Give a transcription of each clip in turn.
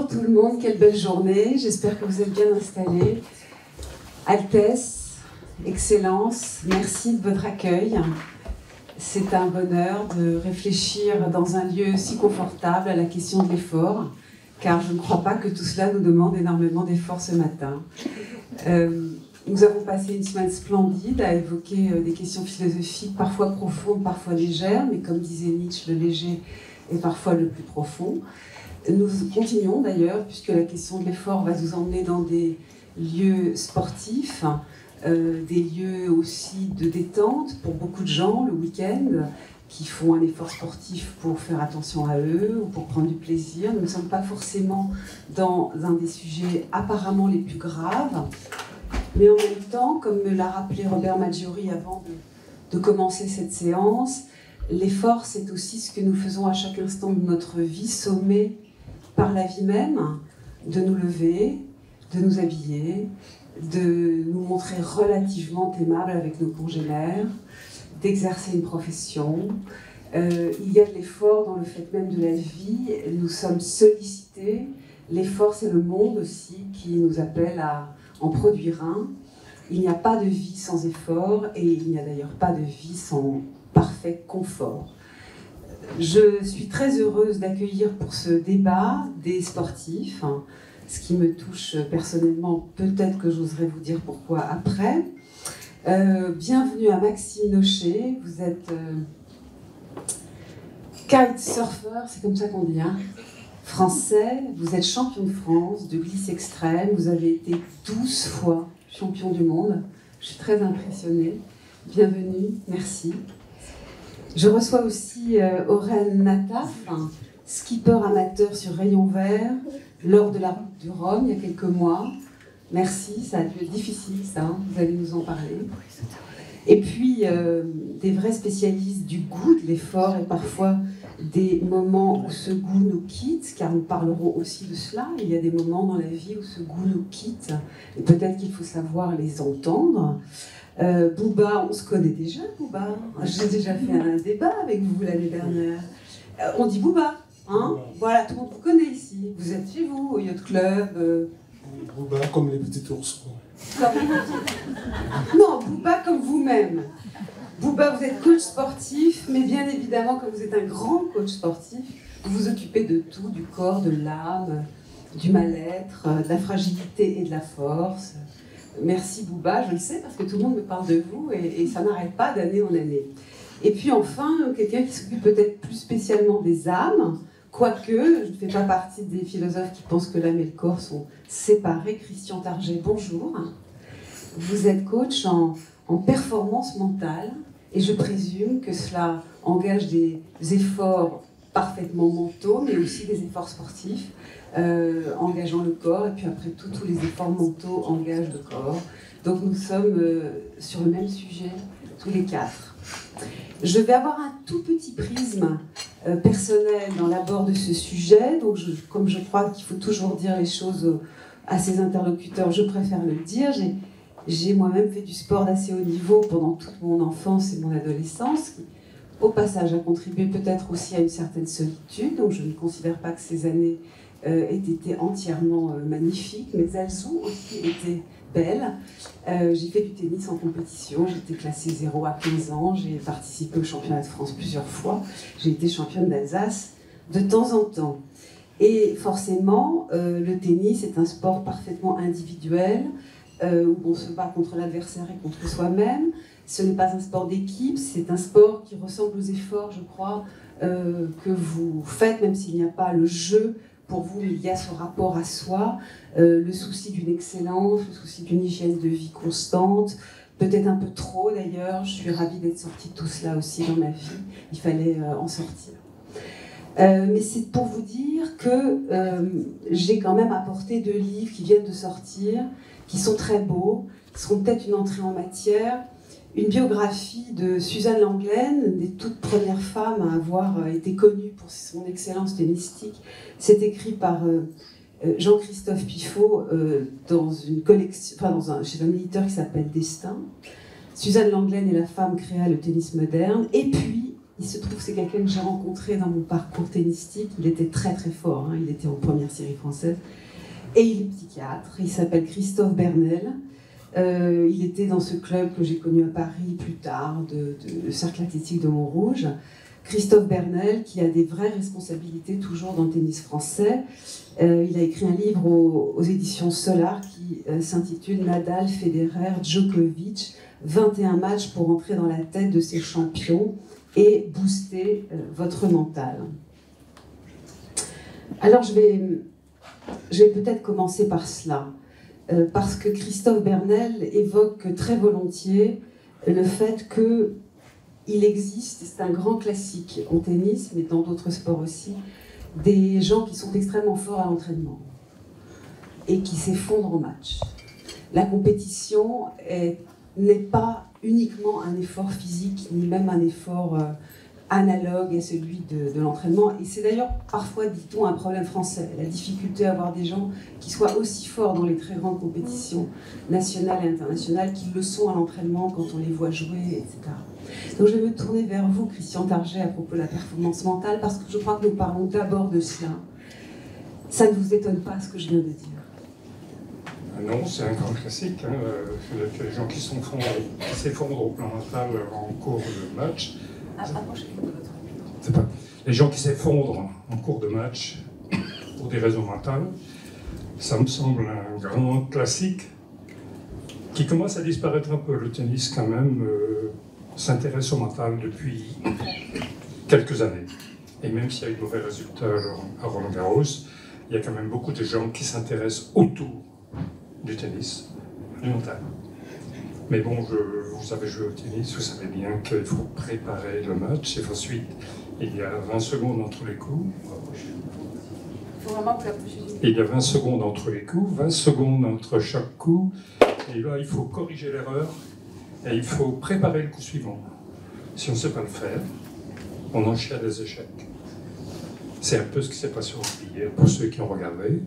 Bonjour tout le monde, quelle belle journée, j'espère que vous êtes bien installés. Altesse, Excellence, merci de votre accueil. C'est un bonheur de réfléchir dans un lieu si confortable à la question de l'effort, car je ne crois pas que tout cela nous demande énormément d'efforts ce matin. Nous avons passé une semaine splendide à évoquer des questions philosophiques, parfois profondes, parfois légères, mais comme disait Nietzsche, le léger est parfois le plus profond. Nous continuons d'ailleurs, puisque la question de l'effort va nous emmener dans des lieux sportifs, des lieux aussi de détente pour beaucoup de gens le week-end, qui font un effort sportif pour faire attention à eux ou pour prendre du plaisir. Nous ne sommes pas forcément dans un des sujets apparemment les plus graves, mais en même temps, comme me l'a rappelé Robert Maggiori avant de commencer cette séance, l'effort, c'est aussi ce que nous faisons à chaque instant de notre vie, sommés par la vie même, de nous lever, de nous habiller, de nous montrer relativement aimables avec nos congénères, d'exercer une profession. Il y a de l'effort dans le fait même de la vie, nous sommes sollicités. L'effort, c'est le monde aussi qui nous appelle à en produire un. Il n'y a pas de vie sans effort et il n'y a d'ailleurs pas de vie sans parfait confort. Je suis très heureuse d'accueillir pour ce débat des sportifs, ce qui me touche personnellement, peut-être que j'oserais vous dire pourquoi après. Bienvenue à Maxime Nochet, vous êtes kitesurfer, c'est comme ça qu'on dit, hein, français, vous êtes champion de France de glisse extrême, vous avez été 12 fois champion du monde, je suis très impressionnée, bienvenue, merci. Je reçois aussi Oren Nataf, skipper amateur sur rayon vert, lors de la route du Rhum il y a quelques mois. Merci, ça a dû être difficile ça, vous allez nous en parler. Et puis des vrais spécialistes du goût de l'effort et parfois des moments où ce goût nous quitte, car nous parlerons aussi de cela. Il y a des moments dans la vie où ce goût nous quitte et peut-être qu'il faut savoir les entendre. Bouba, on se connaît déjà, Bouba. J'ai déjà fait un débat avec vous l'année dernière. On dit Bouba, hein? Voilà, tout le monde vous connaît ici. Vous êtes chez vous, au Yacht Club. Bouba comme les petits ours. Non, Bouba comme vous-même. Bouba, vous êtes coach sportif, mais bien évidemment, comme vous êtes un grand coach sportif, vous vous occupez de tout, du corps, de l'âme, du mal-être, de la fragilité et de la force. Merci Bouba, je le sais parce que tout le monde me parle de vous et ça n'arrête pas d'année en année. Et puis enfin, quelqu'un qui s'occupe peut-être plus spécialement des âmes, quoique je ne fais pas partie des philosophes qui pensent que l'âme et le corps sont séparés. Christian Target, bonjour. Vous êtes coach en performance mentale et je présume que cela engage des efforts parfaitement mentaux, mais aussi des efforts sportifs. Engageant le corps, et puis après tout, tous les efforts mentaux engagent le corps. Donc nous sommes sur le même sujet, tous les quatre. Je vais avoir un tout petit prisme personnel dans l'abord de ce sujet, donc comme je crois qu'il faut toujours dire les choses à ses interlocuteurs, je préfère le dire. J'ai moi-même fait du sport d'assez haut niveau pendant toute mon enfance et mon adolescence, qui, au passage, a contribué peut-être aussi à une certaine solitude, donc je ne considère pas que ces années aient été entièrement magnifiques, mais elles ont aussi été belles. J'ai fait du tennis en compétition, j'étais classée 0 à 15 ans, j'ai participé au championnat de France plusieurs fois, j'ai été championne d'Alsace de temps en temps. Et forcément, le tennis est un sport parfaitement individuel, où on se bat contre l'adversaire et contre soi-même. Ce n'est pas un sport d'équipe, c'est un sport qui ressemble aux efforts, je crois, que vous faites, même s'il n'y a pas le jeu. Pour vous, il y a ce rapport à soi, le souci d'une excellence, le souci d'une hygiène de vie constante, peut-être un peu trop d'ailleurs. Je suis ravie d'être sortie de tout cela aussi dans ma vie, il fallait en sortir. Mais c'est pour vous dire que j'ai quand même apporté 2 livres qui viennent de sortir, qui sont très beaux, qui seront peut-être une entrée en matière. Une biographie de Suzanne Lenglen, des toutes premières femmes à avoir été connues pour son excellence tennistique. C'est écrit par Jean-Christophe Pifot dans une collection, chez un éditeur qui s'appelle Destin. Suzanne Lenglen et la femme créa le tennis moderne. Et puis, Il se trouve que c'est quelqu'un que j'ai rencontré dans mon parcours tennistique. Il était très très fort, hein. Il était en première série française. Et il est psychiatre, il s'appelle Christophe Bernel. Il était dans ce club que j'ai connu à Paris plus tard, de Cercle Athlétique de Montrouge. Christophe Bernel, qui a des vraies responsabilités toujours dans le tennis français. Il a écrit un livre aux éditions Solar qui s'intitule Nadal, Federer, Djokovic, 21 matchs pour entrer dans la tête de ces champions et booster votre mental. Alors je vais peut-être commencer par cela, parce que Christophe Bernel évoque très volontiers le fait qu'il existe, et c'est un grand classique en tennis, mais dans d'autres sports aussi, des gens qui sont extrêmement forts à l'entraînement et qui s'effondrent au match. La compétition n'est pas uniquement un effort physique, ni même un effort analogue à celui de l'entraînement. Et c'est d'ailleurs parfois, dit-on, un problème français, la difficulté à avoir des gens qui soient aussi forts dans les très grandes compétitions nationales et internationales qu'ils le sont à l'entraînement quand on les voit jouer, etc. Donc je vais me tourner vers vous, Christian Target, à propos de la performance mentale, parce que je crois que nous parlons d'abord de cela. Ça ne vous étonne pas ce que je viens de dire? Non, c'est un grand classique. Hein. Les gens qui s'effondrent au plan mental en cours de match. C'est pas. Les gens qui s'effondrent en cours de match pour des raisons mentales, ça me semble un grand classique qui commence à disparaître un peu. Le tennis, quand même, s'intéresse au mental depuis quelques années. Et même s'il y a eu de mauvais résultats à Roland-Garros, il y a quand même beaucoup de gens qui s'intéressent autour du tennis, du mental. Mais bon, vous avez joué au tennis, vous savez bien qu'il faut préparer le match, et ensuite, il y a 20 secondes entre les coups. Il y a 20 secondes entre les coups, 20 secondes entre chaque coup, et là, il faut corriger l'erreur, et il faut préparer le coup suivant. Si on ne sait pas le faire, on enchaîne les échecs. C'est un peu ce qui s'est passé hier pour ceux qui ont regardé.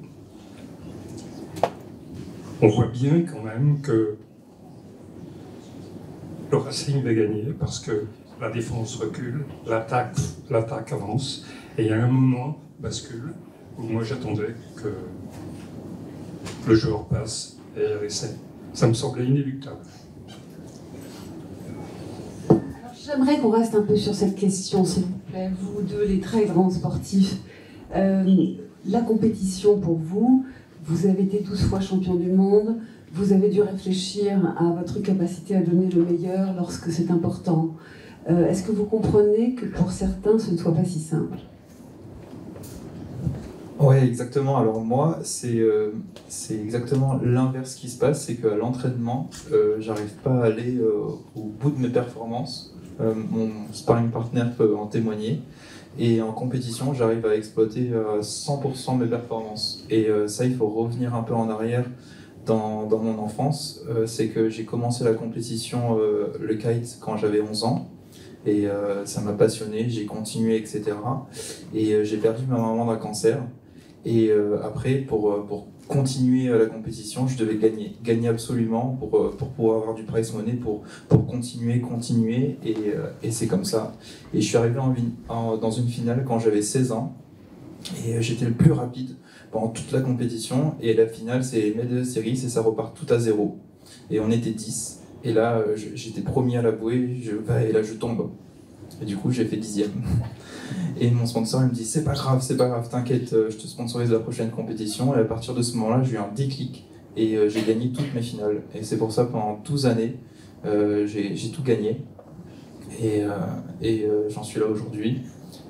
On voit bien quand même que le Racing va gagner parce que la défense recule, l'attaque avance, et il y a un moment bascule où moi j'attendais que le joueur passe et à l'essai. Ça me semblait inéluctable. J'aimerais qu'on reste un peu sur cette question, s'il vous plaît, vous deux, les très grands sportifs. La compétition pour vous, vous avez été 12 fois champion du monde, vous avez dû réfléchir à votre capacité à donner le meilleur lorsque c'est important. Est-ce que vous comprenez que pour certains, ce ne soit pas si simple? Oui, exactement. Alors moi, c'est exactement l'inverse qui se passe, c'est qu'à l'entraînement, j'arrive pas à aller au bout de mes performances. Mon sparring partner peut en témoigner. Et en compétition, j'arrive à exploiter 100% mes performances. Et ça, il faut revenir un peu en arrière dans mon enfance. C'est que j'ai commencé la compétition, le kite, quand j'avais 11 ans. Et ça m'a passionné, j'ai continué, etc. Et j'ai perdu ma maman d'un cancer. Et après, pour continuer la compétition, je devais gagner absolument pour pouvoir avoir du prize money, pour continuer, et c'est comme ça. Et je suis arrivé dans une finale quand j'avais 16 ans, et j'étais le plus rapide pendant toute la compétition, et la finale, c'est mes deux séries, et ça repart tout à zéro. Et on était 10, et là, j'étais premier à la bouée, et là, je tombe. Et du coup, j'ai fait 10e. Et mon sponsor, il me dit, c'est pas grave, t'inquiète, je te sponsorise la prochaine compétition. Et à partir de ce moment-là, j'ai eu un déclic et j'ai gagné toutes mes finales. Et c'est pour ça, pendant 12 années, j'ai tout gagné. Et j'en suis là aujourd'hui.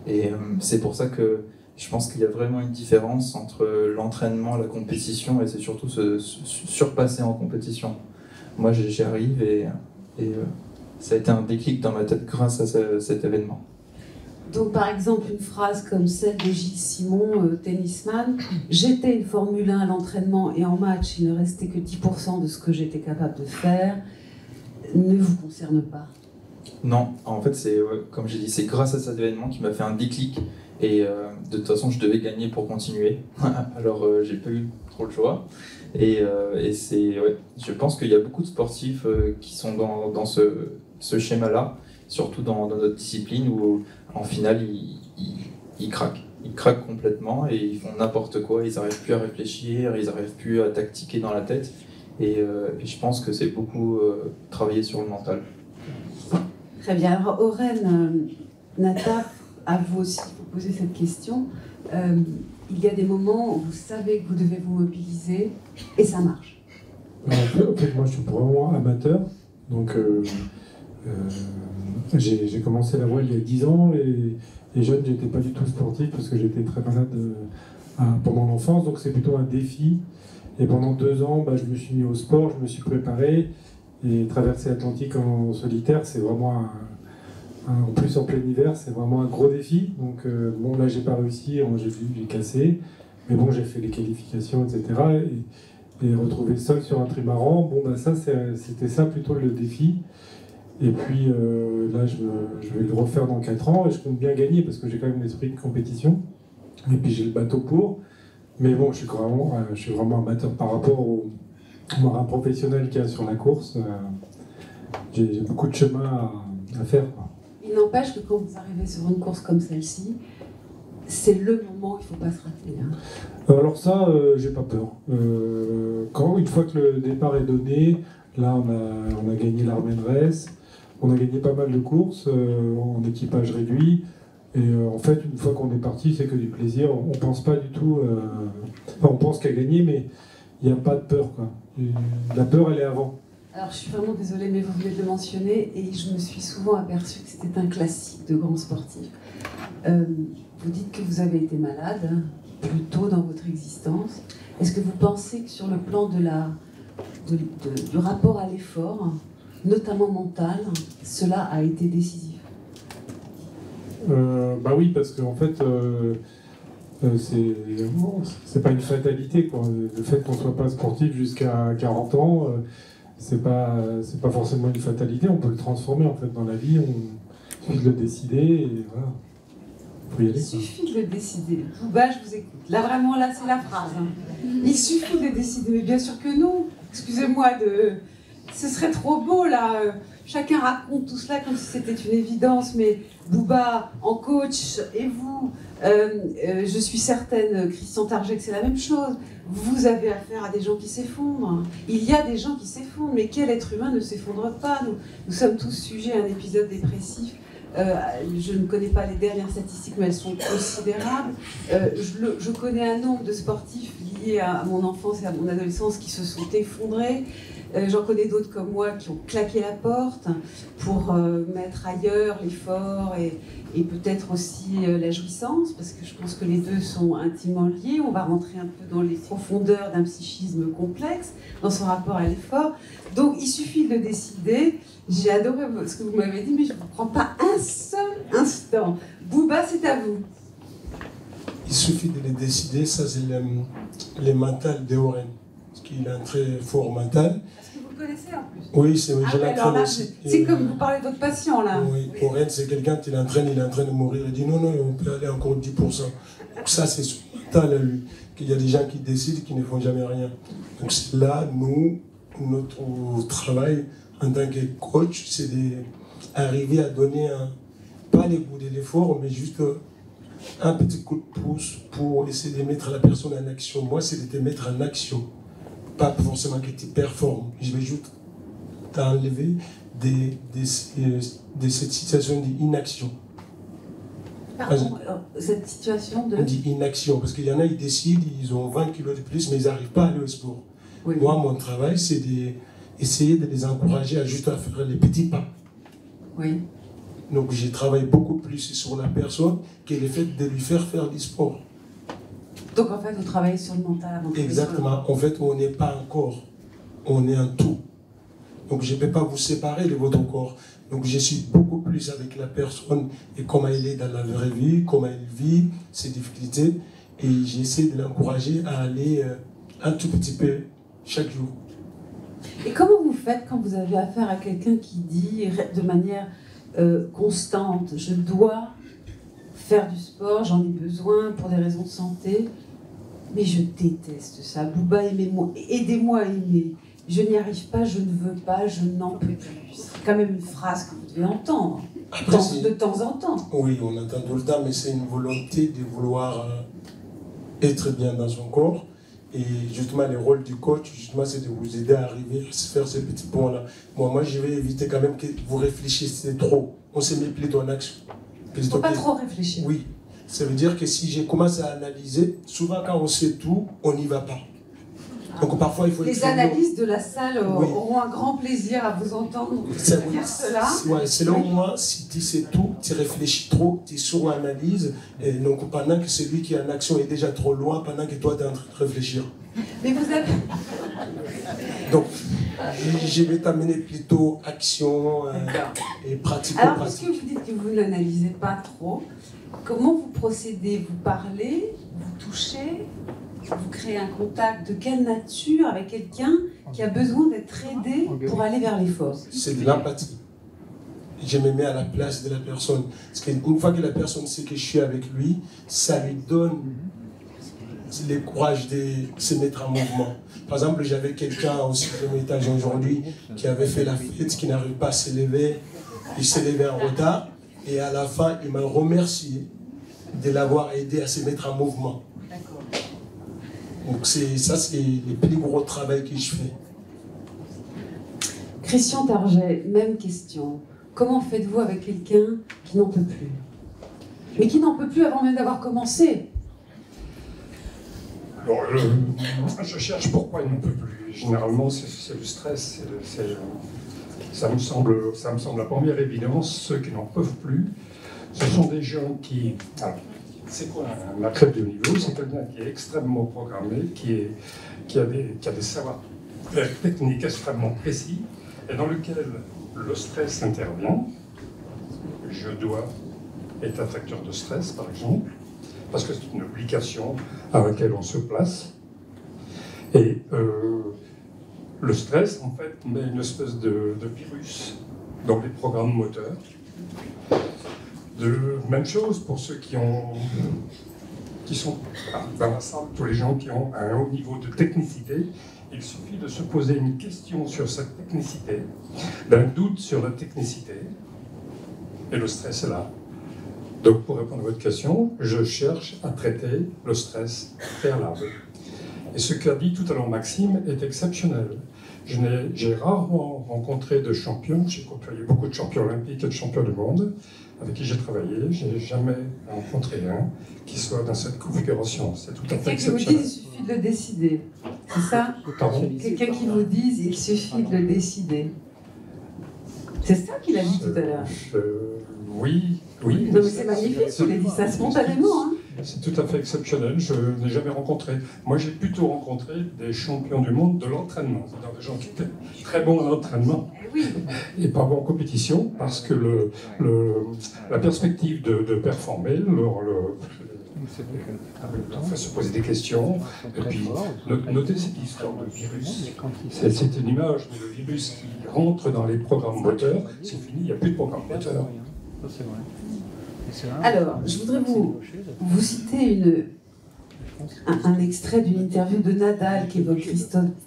Et c'est pour ça que je pense qu'il y a vraiment une différence entre l'entraînement, la compétition, et c'est surtout se surpasser en compétition. Moi, j'y arrive et ça a été un déclic dans ma tête grâce à cet événement. Donc, par exemple, une phrase comme celle de Gilles Simon, tennisman, « J'étais une Formule 1 à l'entraînement et en match, il ne restait que 10% de ce que j'étais capable de faire », ne vous concerne pas? Non, en fait, comme j'ai dit, c'est grâce à cet événement qui m'a fait un déclic. Et de toute façon, je devais gagner pour continuer. Alors, j'ai pas eu trop le choix. Et je pense qu'il y a beaucoup de sportifs qui sont dans ce schéma-là. surtout dans notre discipline où en finale ils craquent. Ils craquent complètement et ils font n'importe quoi, ils n'arrivent plus à réfléchir, ils n'arrivent plus à tactiquer dans la tête. Et je pense que c'est beaucoup travailler sur le mental. Très bien. Alors, Oren, Nata, à vous aussi vous poser cette question. Il y a des moments où vous savez que vous devez vous mobiliser et ça marche. En fait, moi, je suis vraiment amateur. Donc, j'ai commencé la voile il y a 10 ans et jeune, j'étais pas du tout sportif parce que j'étais très malade pendant l'enfance. Donc, c'est plutôt un défi. Et pendant 2 ans, je me suis mis au sport, je me suis préparé. Et traverser l'Atlantique en solitaire, c'est vraiment en plus en plein hiver, c'est vraiment un gros défi. Donc bon, là, j'ai pas réussi, j'ai cassé. Mais bon, j'ai fait les qualifications, etc. Et retrouver seul sur un trimaran, bon, ça, c'était ça plutôt le défi. Et puis là, je vais le refaire dans 4 ans et je compte bien gagner parce que j'ai quand même l'esprit de compétition. Et puis j'ai le bateau pour. Mais bon, je suis vraiment amateur par rapport au marin professionnel qu'il y a sur la course. J'ai beaucoup de chemin à faire, quoi. Il n'empêche que quand vous arrivez sur une course comme celle-ci, c'est le moment où il ne faut pas se rater. Hein. Alors ça, j'ai pas peur. Une fois que le départ est donné, là on a gagné l'Armen Race, on a gagné pas mal de courses en équipage réduit. Et en fait, une fois qu'on est parti, c'est que du plaisir. On pense pas du tout. On pense qu'à gagner, mais il n'y a pas de peur, quoi. La peur, elle est avant. Alors, je suis vraiment désolée, mais vous venez de le mentionner et je me suis souvent aperçue que c'était un classique de grands sportifs. Vous dites que vous avez été malade plus tôt dans votre existence. Est-ce que vous pensez que sur le plan du rapport à l'effort, notamment mental, cela a été décisif? Oui, parce qu'en fait, c'est pas une fatalité, quoi. Le fait qu'on soit pas sportif jusqu'à 40 ans, c'est pas forcément une fatalité. On peut le transformer en fait dans la vie. Il suffit de le décider et voilà. Faut y aller, Il suffit de le décider. Bouba, je vous écoute. Là vraiment, là c'est la phrase. Hein. Il suffit de le décider, mais bien sûr que non. Excusez-moi ce serait trop beau là. Chacun raconte tout cela comme si c'était une évidence, mais Bouba en coach et vous, je suis certaine, Christian Target, que c'est la même chose. Vous avez affaire à des gens qui s'effondrent. Il y a des gens qui s'effondrent, mais quel être humain ne s'effondre pas? Nous sommes tous sujets à un épisode dépressif. Je ne connais pas les dernières statistiques, mais elles sont considérables. Je connais un nombre de sportifs liés à mon enfance et à mon adolescence qui se sont effondrés. J'en connais d'autres comme moi qui ont claqué la porte pour mettre ailleurs l'effort et peut-être aussi la jouissance, parce que je pense que les deux sont intimement liés. On va rentrer un peu dans les profondeurs d'un psychisme complexe, dans son rapport à l'effort. Donc il suffit de le décider. J'ai adoré ce que vous m'avez dit, mais je ne vous prends pas un seul instant. Bouba, c'est à vous. Il suffit de le décider, ça c'est le mental de Oren. Parce qu'il a un très fort mental. Est-ce que vous le connaissez en plus? Oui, c'est je l'entraîne aussi. C'est comme vous parlez de votre patient là. Oui, Oren c'est quelqu'un qui l'entraîne, il est en train de mourir. Il dit non, on peut aller encore 10%. Donc ça c'est son mental à lui. Qu'il y a des gens qui décident, qui ne font jamais rien. Donc là, notre travail en tant que coach, c'est d'arriver à donner pas les goûts de l'effort, mais juste un petit coup de pouce pour essayer de mettre la personne en action. Moi, c'est de te mettre en action. Pas forcément que tu performes. Je vais juste t'enlever de cette situation d'inaction. Pardon, cette situation de... On dit inaction, parce qu'il y en a, ils décident, ils ont 20 kilos de plus, mais ils n'arrivent pas à aller au sport. Oui. Moi, mon travail, c'est d'essayer de les encourager à juste à faire les petits pas. Oui. Donc, j'ai travaillé beaucoup plus sur la personne que le fait de lui faire du sport. Donc, en fait, vous travaillez sur le mental avant de... Exactement. En fait, on n'est pas un corps, on est un tout. Donc, je ne peux pas vous séparer de votre corps. Donc, je suis beaucoup plus avec la personne et comment elle est dans la vraie vie, comment elle vit, ses difficultés. Et j'essaie de l'encourager à aller un tout petit peu chaque jour. Et comment vous faites quand vous avez affaire à quelqu'un qui dit de manière constante, je dois faire du sport, j'en ai besoin pour des raisons de santé, mais je déteste ça. Bouba, aidez-moi à aimer. Je n'y arrive pas, je ne veux pas, je n'en peux plus. C'est quand même une phrase que vous devez entendre. Après, de temps en temps. Oui, on entend tout le temps, mais c'est une volonté de vouloir être bien dans son corps. Et justement, le rôle du coach, justement, c'est de vous aider à arriver à se faire ces petits points-là. Moi, je vais éviter quand même que vous réfléchissiez trop. On se met plutôt en action. Il ne faut pas trop réfléchir. Oui. Ça veut dire que si je commence à analyser, souvent quand on sait tout, on n'y va pas. Donc parfois il faut... Les analystes de la salle auront un grand plaisir à vous entendre dire cela. Ouais, selon moi, si tu sais tout, tu réfléchis trop, tu suranalyses, et donc pendant que celui qui est en action est déjà trop loin, pendant que toi tu es en train de réfléchir. Mais vous avez... Donc, je vais t'amener plutôt action et pratique. Alors, puisque vous dites que vous n'analysez pas trop, comment vous procédez? Vous parlez, vous touchez, vous créez un contact de quelle nature avec quelqu'un qui a besoin d'être aidé pour aller vers l'effort? C'est de l'empathie. Je me mets à la place de la personne. Parce qu'une fois que la personne sait que je suis avec lui, ça lui donne le courage de se mettre en mouvement. Par exemple, j'avais quelqu'un au 6e étage aujourd'hui qui avait fait la fête, qui n'arrive pas à se lever. Il s'est levé en retard et à la fin, il m'a remercié de l'avoir aidé à se mettre en mouvement. Donc ça, c'est le plus gros travail que je fais. Christian Target, même question. Comment faites-vous avec quelqu'un qui n'en peut plus? Mais qui n'en peut plus avant même d'avoir commencé? Alors, je cherche pourquoi il n'en peut plus. Généralement, c'est le stress. Ça me semble la première évidence. Ceux qui n'en peuvent plus, ce sont des gens qui... Alors, c'est quoi un athlète de haut niveau? C'est quelqu'un qui est extrêmement programmé, qui a des savoirs techniques extrêmement précis, et dans lequel le stress intervient. Je dois être un facteur de stress, par exemple, parce que c'est une obligation à laquelle on se place. Et le stress, en fait, met une espèce de virus dans les programmes moteurs. Même chose pour ceux qui sont dans la salle, tous les gens qui ont un haut niveau de technicité. Il suffit de se poser une question sur cette technicité, d'un doute sur la technicité, et le stress est là. Donc, pour répondre à votre question, je cherche à traiter le stress préalable. Et ce qu'a dit tout à l'heure Maxime est exceptionnel. J'ai rarement rencontré de champions, j'ai côtoyé beaucoup de champions olympiques et de champions du monde avec qui j'ai travaillé, je n'ai jamais rencontré un qui soit dans cette configuration. C'est tout à fait exceptionnel. Quelqu'un qui vous dise, il suffit de le décider. C'est ça? Quelqu'un qui vous dise, il suffit de le décider. C'est ça qu'il a dit tout à l'heure. Oui. Non, mais c'est magnifique, il a dit ça spontanément. Hein. C'est tout à fait exceptionnel, je n'ai jamais rencontré. Moi, j'ai plutôt rencontré des champions du monde de l'entraînement, c'est-à-dire des gens qui étaient très bons à l'entraînement et pas bons en compétition, parce que la perspective de performer leur fait se poser des questions, et puis notez cette histoire de virus. C'est une image, mais le virus qui rentre dans les programmes moteurs, c'est fini, il n'y a plus de programme moteur. Alors, je voudrais vous citer un extrait d'une interview de Nadal qui évoque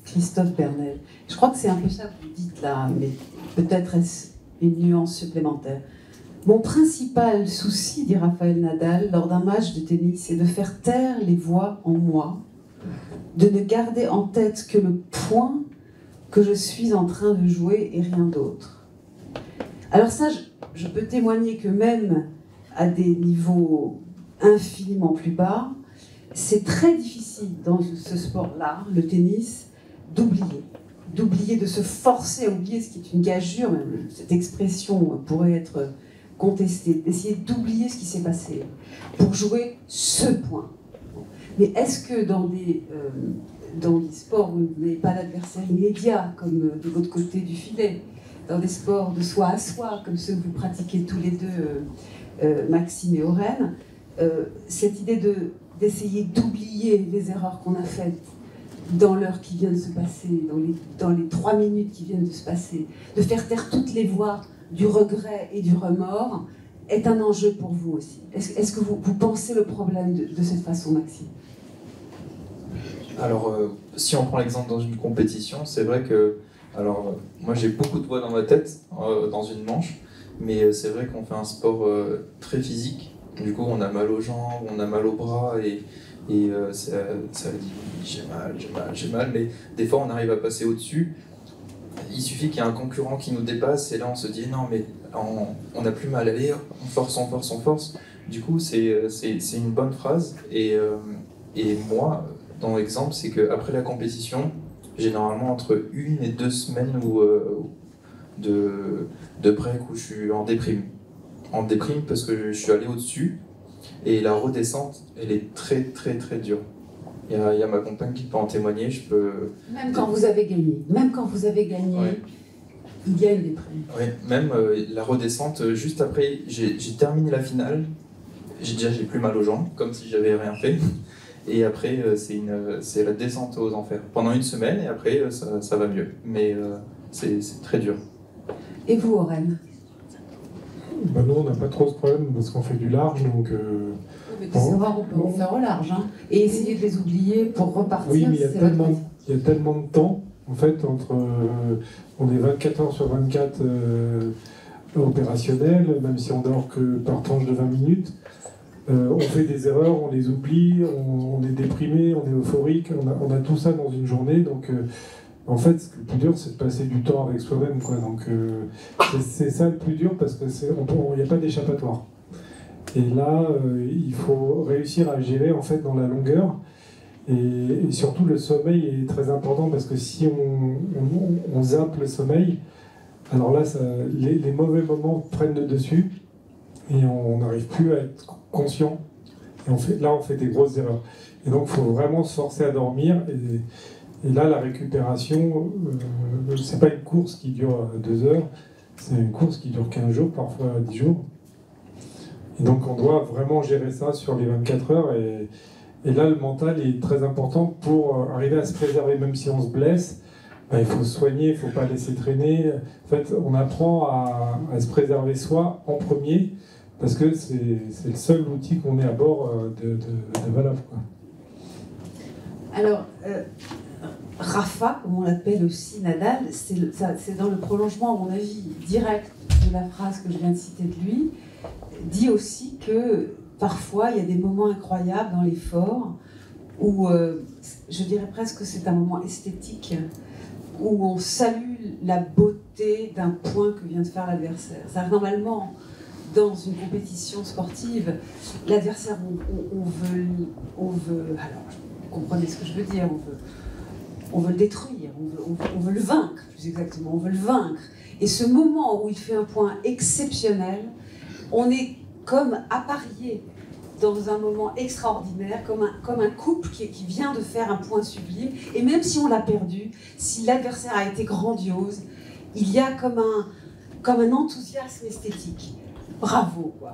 Christophe Bernel. Je crois que c'est un peu ça que vous dites là, mais peut-être est-ce une nuance supplémentaire. Mon principal souci, dit Rafael Nadal, lors d'un match de tennis, c'est de faire taire les voix en moi, de ne garder en tête que le point que je suis en train de jouer et rien d'autre. Alors ça, je peux témoigner que même à des niveaux infiniment plus bas, c'est très difficile dans ce sport-là, le tennis, d'oublier, de se forcer à oublier, ce qui est une gageure, même cette expression pourrait être contestée, d'essayer d'oublier ce qui s'est passé pour jouer ce point. Mais est-ce que dans des sports où vous n'avez pas d'adversaire immédiat, comme de votre côté du filet, dans des sports de soi à soi, comme ceux que vous pratiquez tous les deux, Maxime et Aurène, cette idée d'essayer d'oublier les erreurs qu'on a faites dans l'heure qui vient de se passer, dans les 3 minutes qui viennent de se passer, de faire taire toutes les voix du regret et du remords, est un enjeu pour vous aussi. Est-ce que vous pensez le problème de cette façon, Maxime? Alors, si on prend l'exemple dans une compétition, c'est vrai que moi j'ai beaucoup de voix dans ma tête, dans une manche, Mais c'est vrai qu'on fait un sport très physique. Du coup, on a mal aux jambes, on a mal aux bras et ça dit j'ai mal. Mais des fois, on arrive à passer au-dessus. Il suffit qu'il y ait un concurrent qui nous dépasse et là, on se dit non, mais on n'a plus mal. Allez, on force. Du coup, c'est une bonne phrase. Et moi, dans l'exemple, c'est qu'après la compétition, généralement entre 1 et 2 semaines de break où je suis en déprime. En déprime parce que je suis allé au-dessus et la redescente, elle est très très très dure. Il y a ma compagne qui peut en témoigner, je peux... Même quand vous avez gagné, Ouais. Il y a une déprime. Oui, même la redescente, juste après, j'ai terminé la finale, j'ai plus mal aux jambes, comme si j'avais rien fait. Et après, c'est la descente aux enfers. Pendant 1 semaine, et après, ça va mieux. Mais c'est très dur. Et vous, Oren? Ben nous, on n'a pas trop ce problème parce qu'on fait du large, donc... Mais des erreurs, on peut en faire au large. Hein. Et essayer de les oublier pour repartir. Oui, mais il y a tellement de temps, en fait, entre... on est 24 heures sur 24 opérationnels, même si on dort que par tranche de 20 minutes. On fait des erreurs, on les oublie, on est déprimé, on est euphorique, on a tout ça dans une journée. Donc, en fait, ce le plus dur, c'est de passer du temps avec soi-même, quoi. Donc, c'est ça le plus dur parce qu'il n'y a pas d'échappatoire. Et là, il faut réussir à gérer en fait dans la longueur. Et surtout, le sommeil est très important parce que si on zappe le sommeil, alors là, les mauvais moments prennent le dessus et on n'arrive plus à être conscient. Et on fait des grosses erreurs. Et donc, il faut vraiment se forcer à dormir. Et là, la récupération, c'est pas une course qui dure 2 heures, c'est une course qui dure 15 jours, parfois 10 jours. Et donc, on doit vraiment gérer ça sur les 24 heures. Et là, le mental est très important pour arriver à se préserver, même si on se blesse. Ben, il faut se soigner, il ne faut pas laisser traîner. En fait, on apprend à se préserver soi en premier, parce que c'est le seul outil qu'on ait à bord de Valov, quoi. Alors, Rafa, comme on l'appelle aussi Nadal, c'est dans le prolongement, à mon avis, direct de la phrase que je viens de citer de lui, dit aussi que parfois il y a des moments incroyables dans l'effort où, je dirais presque que c'est un moment esthétique, où on salue la beauté d'un point que vient de faire l'adversaire. C'est-à-dire, normalement, dans une compétition sportive, l'adversaire, on veut, alors, vous comprenez ce que je veux dire, on veut le détruire, on veut le vaincre, plus exactement, on veut le vaincre. Et ce moment où il fait un point exceptionnel, on est comme apparié dans un moment extraordinaire, comme un couple qui vient de faire un point sublime. Et même si on l'a perdu, si l'adversaire a été grandiose, il y a comme un enthousiasme esthétique. Bravo, quoi.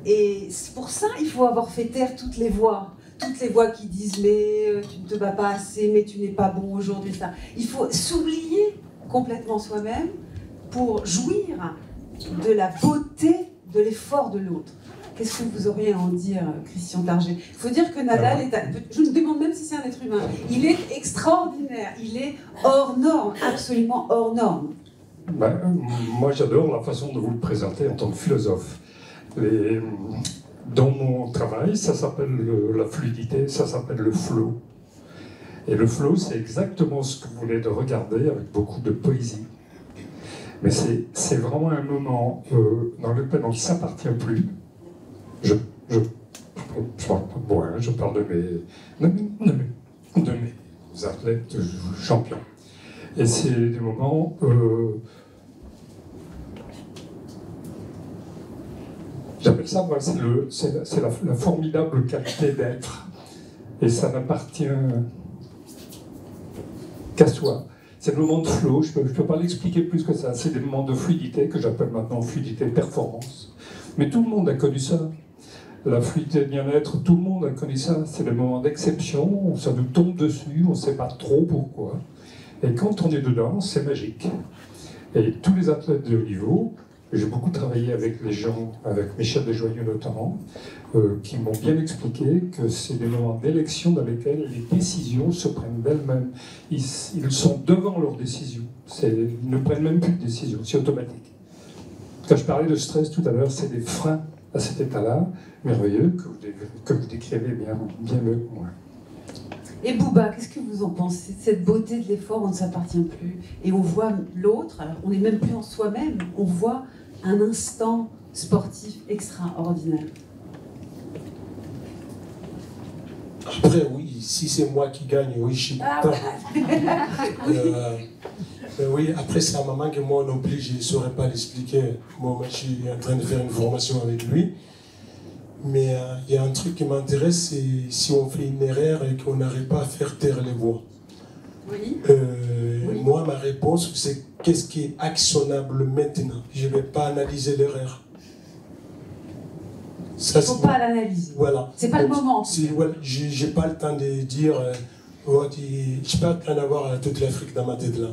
Et pour ça, il faut avoir fait taire toutes les voix qui disent mais tu ne te bats pas assez, mais tu n'es pas bon aujourd'hui, ça. Il faut s'oublier complètement soi-même pour jouir de la beauté de l'effort de l'autre. Qu'est-ce que vous auriez à en dire, Christian Targé? Il faut dire que Nadal je me demande même si c'est un être humain, il est extraordinaire, il est hors norme, absolument hors norme. Ben, moi j'adore la façon de vous le présenter en tant que philosophe. Dans mon travail, ça s'appelle la fluidité, ça s'appelle le flow. Et le flow, c'est exactement ce que vous venez de regarder avec beaucoup de poésie. Mais c'est vraiment un moment dans lequel on ne s'appartient plus. Je parle de mes athlètes champions. Et c'est des moments... J'appelle ça, moi, c'est la formidable qualité d'être. Et ça n'appartient qu'à soi. C'est le moment de flow, je ne peux pas l'expliquer plus que ça. C'est des moments de fluidité que j'appelle maintenant fluidité performance. Mais tout le monde a connu ça. La fluidité de bien-être, tout le monde a connu ça. C'est des moments d'exception, ça nous tombe dessus, on ne sait pas trop pourquoi. Et quand on est dedans, c'est magique. Et tous les athlètes de haut niveau, j'ai beaucoup travaillé avec les gens, avec Michel Desjoyeux notamment, qui m'ont bien expliqué que c'est des moments d'élection dans lesquels les décisions se prennent d'elles-mêmes. Ils sont devant leurs décisions. Ils ne prennent même plus de décisions, c'est automatique. Quand je parlais de stress tout à l'heure, c'est des freins à cet état-là, merveilleux, que vous décrivez bien mieux que moi. Et Bouba, qu'est-ce que vous en pensez de cette beauté de l'effort, on ne s'appartient plus, et on voit l'autre, alors on n'est même plus en soi-même, on voit un instant sportif extraordinaire. Après, oui, si c'est moi qui gagne, oui, je suis content. Oui, après, c'est à maman que moi non plus, je ne saurais pas l'expliquer. Moi, je suis en train de faire une formation avec lui. Mais il y a un truc qui m'intéresse, c'est si on fait une erreur et qu'on n'arrive pas à faire taire les voix. Oui. Oui. Moi, ma réponse, c'est qu'est-ce qui est actionnable maintenant? Je ne vais pas analyser l'erreur. Il ne faut pas l'analyser. Voilà. C'est pas le moment. Voilà, je n'ai pas le temps de dire, je n'ai pas le temps d'avoir toute l'Afrique dans ma tête là.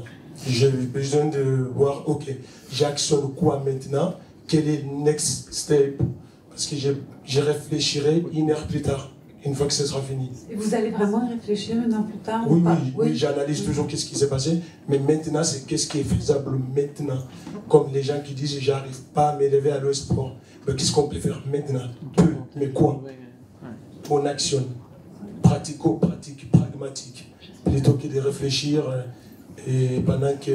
J'ai besoin de voir, ok, j'actionne quoi maintenant? Quel est le next step? Parce que je réfléchirai 1 heure plus tard, une fois que ce sera fini. Et vous allez vraiment y réfléchir 1 heure plus tard? Oui, oui, j'analyse toujours qu'est-ce qui s'est passé, mais maintenant, c'est qu'est-ce qui est faisable maintenant. Comme les gens qui disent, j'arrive pas à m'élever à l'e-sport. Mais qu'est-ce qu'on peut faire maintenant? Peu, mais quoi? On actionne. Pratico-pratique, pragmatique. Plutôt que de réfléchir et pendant que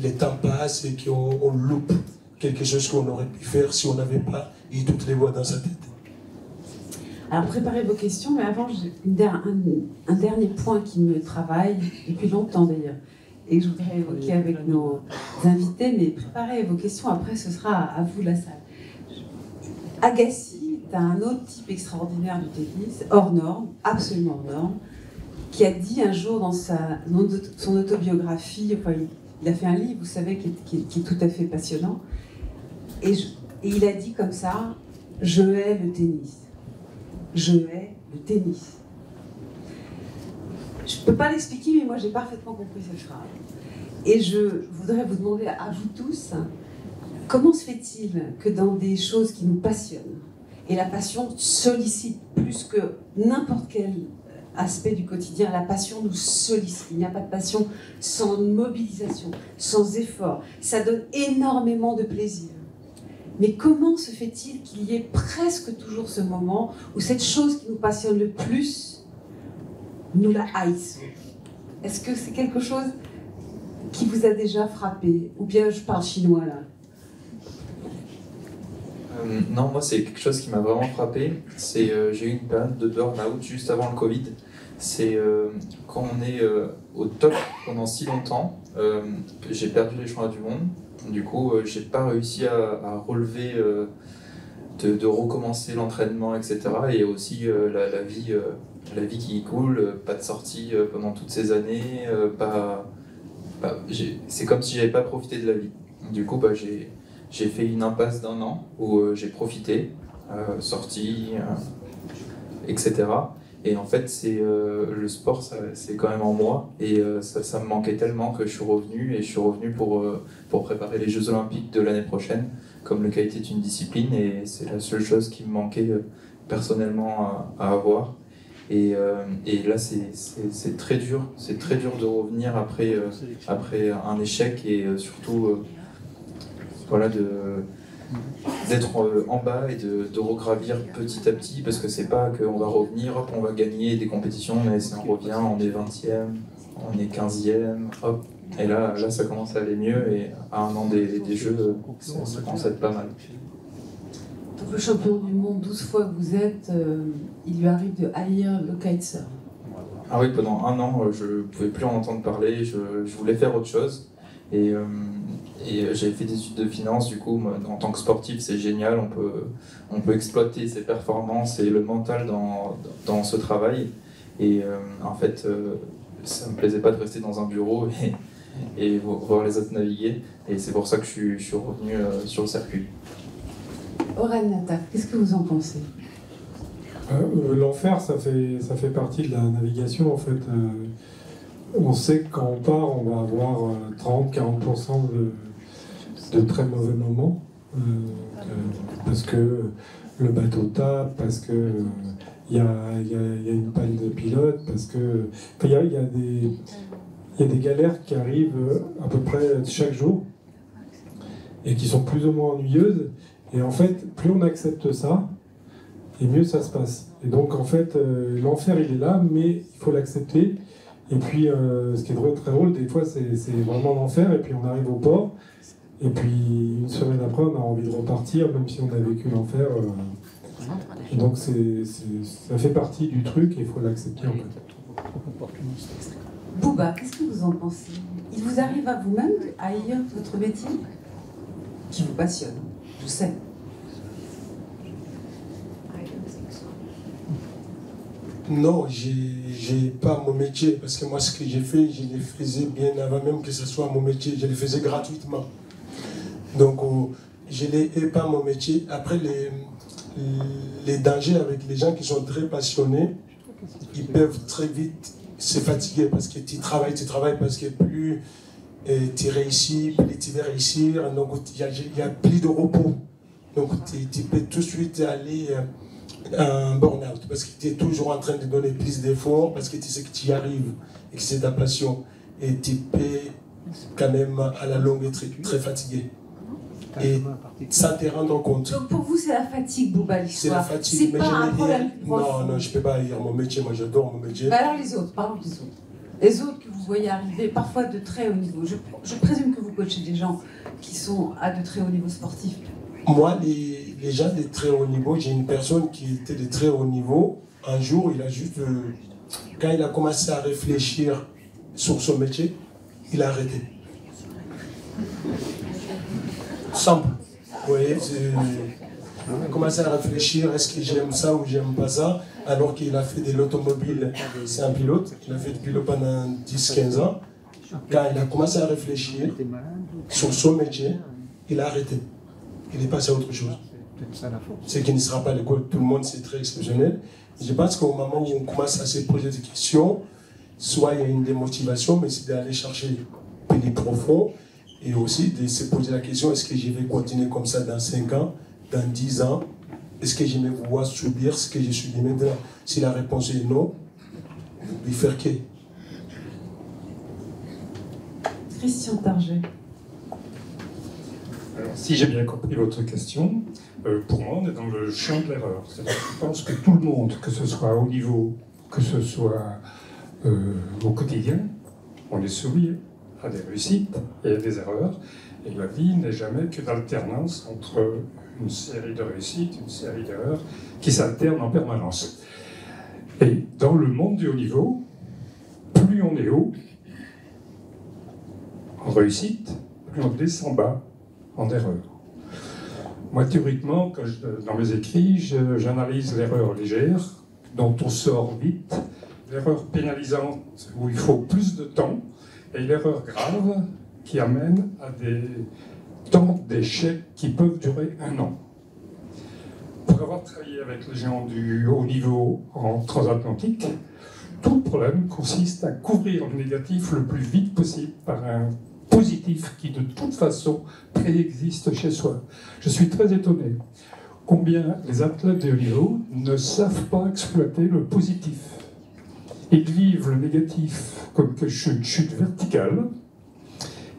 le temps passe et qu'on loupe quelque chose qu'on aurait pu faire si on n'avait pas eu toutes les voix dans sa tête. Alors préparez vos questions, mais avant, j'ai un dernier point qui me travaille depuis longtemps d'ailleurs, et que je voudrais évoquer avec nos invités, mais préparez vos questions, après ce sera à vous la salle. Agassi est un autre type extraordinaire du tennis, hors norme, absolument hors norme, qui a dit un jour dans son autobiographie, enfin, il a fait un livre, vous savez, qui est tout à fait passionnant, et il a dit comme ça, « Je hais le tennis. Je hais le tennis. » Je ne peux pas l'expliquer, mais moi j'ai parfaitement compris cette phrase. Et je voudrais vous demander à vous tous, comment se fait-il que dans des choses qui nous passionnent, et la passion sollicite plus que n'importe quel aspect du quotidien, la passion nous sollicite. Il n'y a pas de passion sans mobilisation, sans effort. Ça donne énormément de plaisir. Mais comment se fait-il qu'il y ait presque toujours ce moment où cette chose qui nous passionne le plus, nous la haïssons? Est-ce que c'est quelque chose qui vous a déjà frappé? Ou bien je parle chinois là? Non, moi c'est quelque chose qui m'a vraiment frappé. J'ai eu une période de burn-out juste avant le Covid. C'est quand on est au top pendant si longtemps, j'ai perdu les championnats du monde. Du coup, j'ai pas réussi à relever, de recommencer l'entraînement, etc. Et aussi la vie qui coule, pas de sortie pendant toutes ces années, c'est comme si j'avais pas profité de la vie. Du coup, j'ai fait une impasse d'1 an où j'ai profité, sorti, etc. Et en fait, le sport, c'est quand même en moi, et ça me manquait tellement que je suis revenu pour préparer les Jeux Olympiques de l'année prochaine, comme le karaté est une discipline, et c'est la seule chose qui me manquait personnellement à avoir. Et là, c'est très dur de revenir après un échec, et surtout voilà, d'être en bas et de regravir petit à petit, parce que c'est pas qu'on va revenir, hop, on va gagner des compétitions, mais si on revient, on est 20e, on est 15e, hop, et là ça commence à aller mieux, et à 1 an des Jeux, ça commence à être pas mal. Donc le champion du monde 12 fois que vous êtes, il lui arrive de haïr le kitesurf. Ah oui, pendant 1 an, je pouvais plus en entendre parler, je voulais faire autre chose, et j'avais fait des études de finance. Du coup, moi, en tant que sportif, c'est génial, on peut exploiter ses performances et le mental dans ce travail. Et en fait, ça me plaisait pas de rester dans un bureau et voir les autres naviguer. Et c'est pour ça que je suis revenu sur le circuit. Oren Nataf, qu'est-ce que vous en pensez? L'enfer, ça fait partie de la navigation, en fait. On sait que quand on part, on va avoir 30-40% de très mauvais moments, parce que le bateau tape, parce que il y a une panne de pilote, parce que il y a des galères qui arrivent à peu près chaque jour. et qui sont plus ou moins ennuyeuses. Et en fait, plus on accepte ça, et mieux ça se passe. Et donc en fait, l'enfer il est là, mais il faut l'accepter. Et puis ce qui est très drôle, des fois c'est vraiment l'enfer, et puis on arrive au port, et puis une semaine après on a envie de repartir, même si on a vécu l'enfer. Donc ça fait partie du truc, et il faut l'accepter en fait. Bouba, qu'est-ce que vous en pensez? Il vous arrive à vous-même à haïr votre métier qui vous passionne, je sais. Non, j'ai pas mon métier, parce que moi, ce que j'ai fait, je le faisais bien avant même que ce soit mon métier. Je le faisais gratuitement. Donc, je n'ai pas mon métier. Après, les dangers avec les gens qui sont très passionnés, ils peuvent très vite se fatiguer, parce que tu travailles, parce que plus tu réussis, plus tu vas réussir. Donc, il y a plus de repos. Donc, tu peux tout de suite aller un burn-out, parce que tu es toujours en train de donner plus d'efforts, parce que tu sais que tu y arrives et que c'est ta passion, et tu peux quand même à la longue être très fatigué, et sans te rendre compte. Donc pour vous c'est la fatigue, Bouba, l'histoire. C'est la fatigue, c'est pas un problème profond. Non, je peux pas haïr mon métier, moi j'adore mon métier. Mais alors les autres, parlons des autres. Les autres que vous voyez arriver, parfois de très haut niveau. Je présume que vous coachez des gens qui sont à de très haut niveau sportif. Moi, les gens de très haut niveau, j'ai une personne qui était de très haut niveau. Un jour, il a juste, quand il a commencé à réfléchir sur son métier, il a arrêté. Simple. Vous voyez, il a commencé à réfléchir, est-ce que j'aime ça ou j'aime pas ça, alors qu'il a fait de l'automobile, c'est un pilote, il a fait du pilote pendant 10-15 ans. Quand il a commencé à réfléchir sur son métier, il a arrêté. Il est passé à autre chose. Ce qui ne sera pas l'école, tout le monde, c'est très exceptionnel. Je pense qu'au moment où on commence à se poser des questions, soit il y a une démotivation, mais c'est d'aller chercher plus profond, et aussi de se poser la question, est-ce que je vais continuer comme ça dans 5 ans, dans 10 ans? Est-ce que je me vois subir ce que je subis maintenant? Si la réponse est non, lui faire qu'est. Christian Target. Alors, si j'ai bien compris votre question, pour moi, on est dans le champ de l'erreur. Je pense que tout le monde, que ce soit au niveau, que ce soit au quotidien, on est soumis à des réussites et à des erreurs. Et la vie n'est jamais que d'alternance entre une série de réussites, une série d'erreurs qui s'alternent en permanence. Et dans le monde du haut niveau, plus on est haut en réussite, plus on descend bas en erreur. Moi, théoriquement, dans mes écrits, j'analyse l'erreur légère, dont on sort vite, l'erreur pénalisante, où il faut plus de temps, et l'erreur grave, qui amène à des temps d'échec qui peuvent durer 1 an. Pour avoir travaillé avec les gens du haut niveau en transatlantique, tout le problème consiste à couvrir le négatif le plus vite possible par un positif qui de toute façon préexiste chez soi. Je suis très étonné combien les athlètes de haut niveau ne savent pas exploiter le positif. Ils vivent le négatif comme une chute verticale,